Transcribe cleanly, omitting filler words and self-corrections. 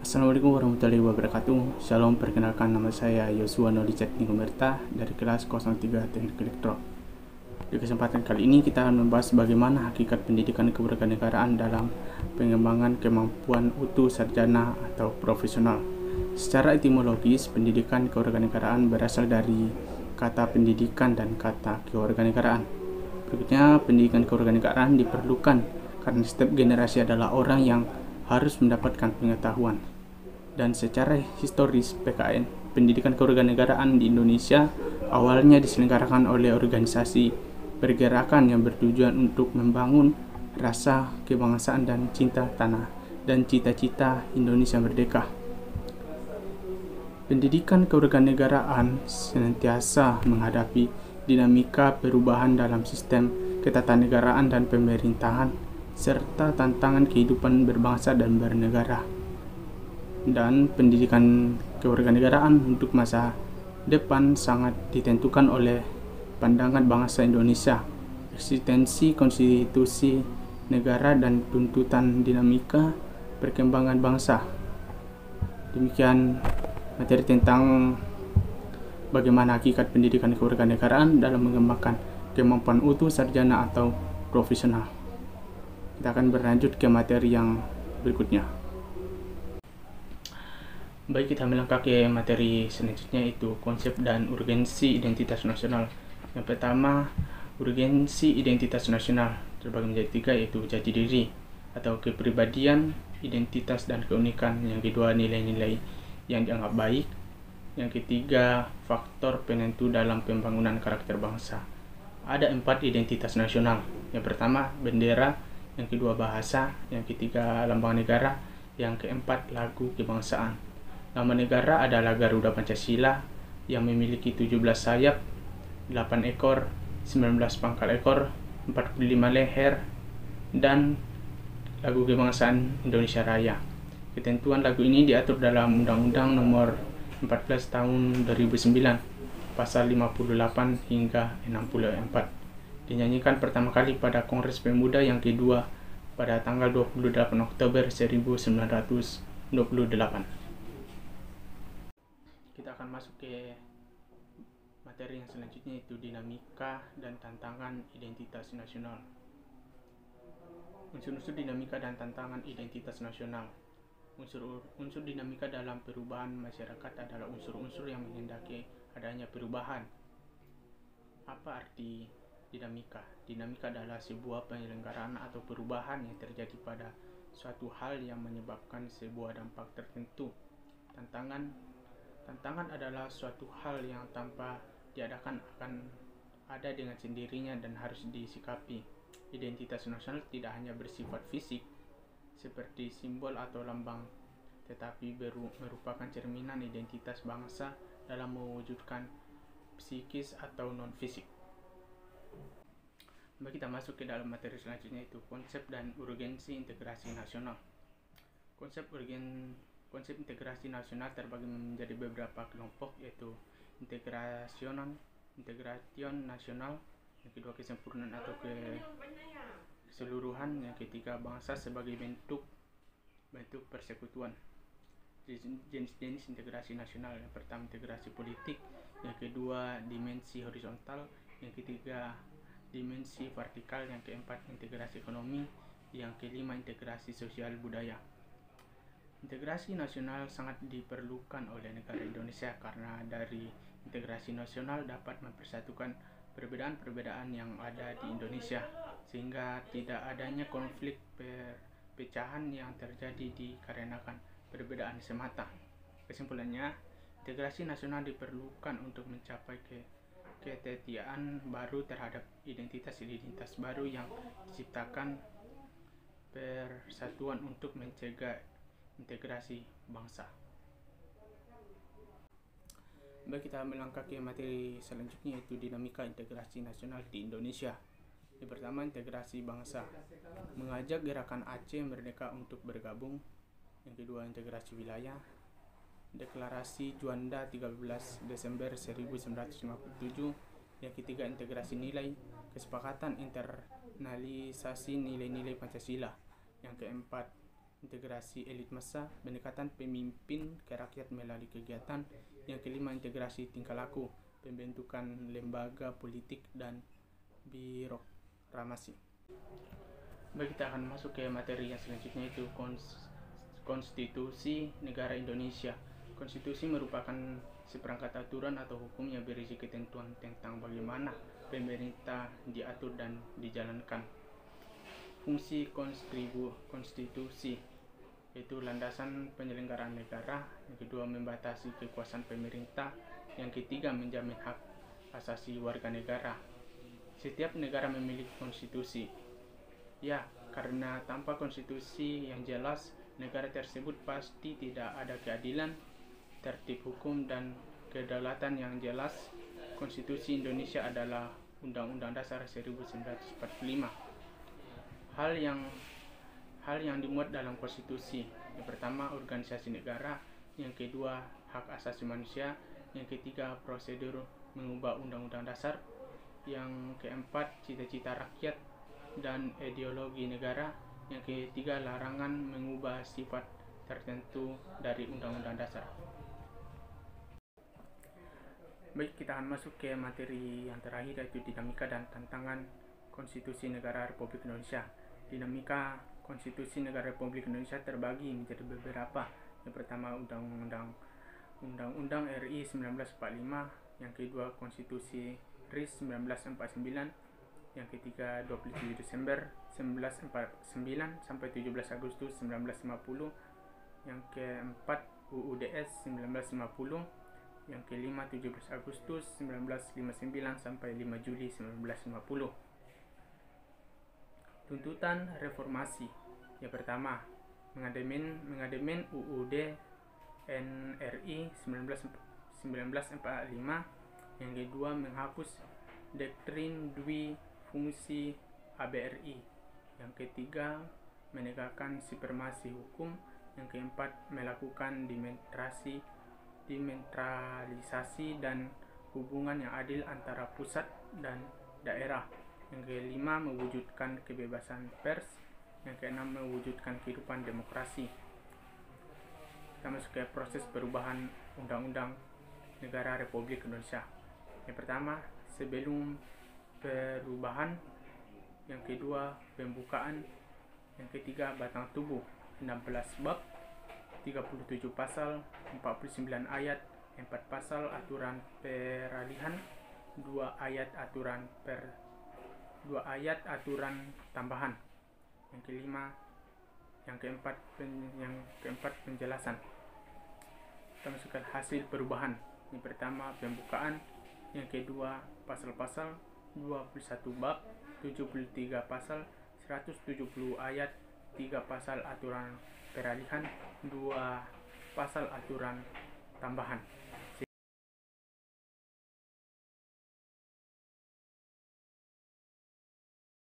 Assalamualaikum warahmatullahi wabarakatuh. Shalom, perkenalkan nama saya Yosua Nolicet Nikomerta dari kelas 03 Teknik Elektro. Di kesempatan kali ini kita akan membahas bagaimana hakikat pendidikan kewarganegaraan dalam pengembangan kemampuan utuh sarjana atau profesional. Secara etimologis, pendidikan kewarganegaraan berasal dari kata pendidikan dan kata kewarganegaraan. Berikutnya, pendidikan kewarganegaraan diperlukan karena setiap generasi adalah orang yang harus mendapatkan pengetahuan. Dan secara historis, PKN, pendidikan kewarganegaraan di Indonesia, awalnya diselenggarakan oleh organisasi pergerakan yang bertujuan untuk membangun rasa kebangsaan dan cinta tanah dan cita-cita Indonesia merdeka. Pendidikan kewarganegaraan senantiasa menghadapi dinamika perubahan dalam sistem ketatanegaraan dan pemerintahan, serta tantangan kehidupan berbangsa dan bernegara. Dan pendidikan kewarganegaraan untuk masa depan sangat ditentukan oleh pandangan bangsa Indonesia, eksistensi konstitusi negara, dan tuntutan dinamika perkembangan bangsa. Demikian materi tentang bagaimana hakikat pendidikan kewarganegaraan dalam mengembangkan kemampuan utuh sarjana atau profesional. Kita akan berlanjut ke materi yang berikutnya. Baik, kita melangkah ke materi selanjutnya, yaitu konsep dan urgensi identitas nasional. Yang pertama, urgensi identitas nasional terbagi menjadi tiga, yaitu jati diri atau kepribadian, identitas, dan keunikan. Yang kedua, nilai-nilai yang dianggap baik. Yang ketiga, faktor penentu dalam pembangunan karakter bangsa. Ada 4 identitas nasional. Yang pertama, bendera. Yang kedua, bahasa. Yang ketiga, lambang negara. Yang keempat, lagu kebangsaan. Nama negara adalah Garuda Pancasila yang memiliki 17 sayap, 8 ekor, 19 pangkal ekor, 45 leher, dan lagu kebangsaan Indonesia Raya. Ketentuan lagu ini diatur dalam Undang-Undang Nomor 14 Tahun 2009, Pasal 58 hingga 64. Dinyanyikan pertama kali pada Kongres Pemuda yang kedua pada tanggal 28 Oktober 1928. Kita akan masuk ke materi yang selanjutnya, yaitu dinamika dan tantangan identitas nasional. Unsur-unsur dinamika dan tantangan identitas nasional. Unsur dinamika dalam perubahan masyarakat adalah unsur-unsur yang menghendaki adanya perubahan. Apa arti dinamika? Dinamika adalah sebuah penyelenggaraan atau perubahan yang terjadi pada suatu hal yang menyebabkan sebuah dampak tertentu. Tantangan adalah suatu hal yang tanpa diadakan akan ada dengan sendirinya dan harus disikapi. Identitas nasional tidak hanya bersifat fisik seperti simbol atau lambang, tetapi merupakan cerminan identitas bangsa dalam mewujudkan psikis atau non-fisik. Mari kita masuk ke dalam materi selanjutnya, yaitu konsep dan urgensi integrasi nasional. Konsep integrasi nasional terbagi menjadi beberapa kelompok, yaitu integration nasional, yang kedua kesempurnaan atau keseluruhan, yang ketiga bangsa sebagai bentuk persekutuan. Jenis-jenis integrasi nasional: yang pertama integrasi politik, yang kedua dimensi horizontal, yang ketiga dimensi vertikal, yang keempat integrasi ekonomi, yang kelima integrasi sosial budaya. Integrasi nasional sangat diperlukan oleh negara Indonesia karena dari integrasi nasional dapat mempersatukan perbedaan-perbedaan yang ada di Indonesia, sehingga tidak adanya konflik perpecahan yang terjadi dikarenakan perbedaan semata. Kesimpulannya, integrasi nasional diperlukan untuk mencapai ketersediaan baru terhadap identitas baru yang diciptakan persatuan untuk mencegah integrasi bangsa. Baik, kita melangkah ke materi selanjutnya, yaitu dinamika integrasi nasional di Indonesia. Yang pertama, integrasi bangsa, mengajak gerakan Aceh Merdeka untuk bergabung. Yang kedua, integrasi wilayah, Deklarasi Juanda 13 Desember 1957. Yang ketiga, integrasi nilai, kesepakatan internalisasi nilai-nilai Pancasila. Yang keempat, integrasi elit massa, pendekatan pemimpin ke rakyat melalui kegiatan. Yang kelima, integrasi tingkah laku, pembentukan lembaga politik dan birokrasi. Baik, kita akan masuk ke materi yang selanjutnya, itu Konstitusi Negara Indonesia. Konstitusi merupakan seperangkat aturan atau hukum yang berisi ketentuan tentang bagaimana pemerintah diatur dan dijalankan. Fungsi konstitusi yaitu landasan penyelenggaraan negara. Yang kedua, membatasi kekuasaan pemerintah. Yang ketiga, menjamin hak asasi warga negara. Setiap negara memiliki konstitusi. Ya, karena tanpa konstitusi yang jelas, negara tersebut pasti tidak ada keadilan, tertib hukum, dan kedaulatan yang jelas. Konstitusi Indonesia adalah Undang-Undang Dasar 1945. Hal yang dimuat dalam konstitusi: yang pertama, organisasi negara; yang kedua, hak asasi manusia; yang ketiga, prosedur mengubah undang-undang dasar; yang keempat, cita-cita rakyat dan ideologi negara; yang ketiga, larangan mengubah sifat tertentu dari undang-undang dasar. Baik, kita akan masuk ke materi yang terakhir, yaitu dinamika dan tantangan Konstitusi Negara Republik Indonesia. Dinamika Konstitusi Negara Republik Indonesia terbagi menjadi beberapa. Yang pertama, Undang-Undang RI 1945, yang kedua, Konstitusi RIS 1949, yang ketiga 27 Desember 1949 sampai 17 Agustus 1950, yang keempat UUDS 1950, yang kelima 17 Agustus 1959 sampai 5 Juli 1950. Tuntutan reformasi: yang pertama, mengademen UUD NRI 1945, yang kedua, menghapus doktrin dwi fungsi ABRI, yang ketiga, menegakkan supremasi hukum, yang keempat, melakukan desentralisasi dan hubungan yang adil antara pusat dan daerah, yang kelima, mewujudkan kebebasan pers, yang keenam, mewujudkan kehidupan demokrasi. Kita masuk ke proses perubahan Undang-Undang Negara Republik Indonesia. Yang pertama, sebelum perubahan; yang kedua, pembukaan; yang ketiga, batang tubuh, 16 bab, 37 pasal, 49 ayat, 4 pasal aturan peralihan, 2 ayat aturan tambahan. Yang keempat penjelasan. Kita masukkan hasil perubahan. Yang pertama, pembukaan; yang kedua, pasal-pasal, 21 bab, 73 pasal, 170 ayat, 3 pasal aturan peralihan, 2 pasal aturan tambahan.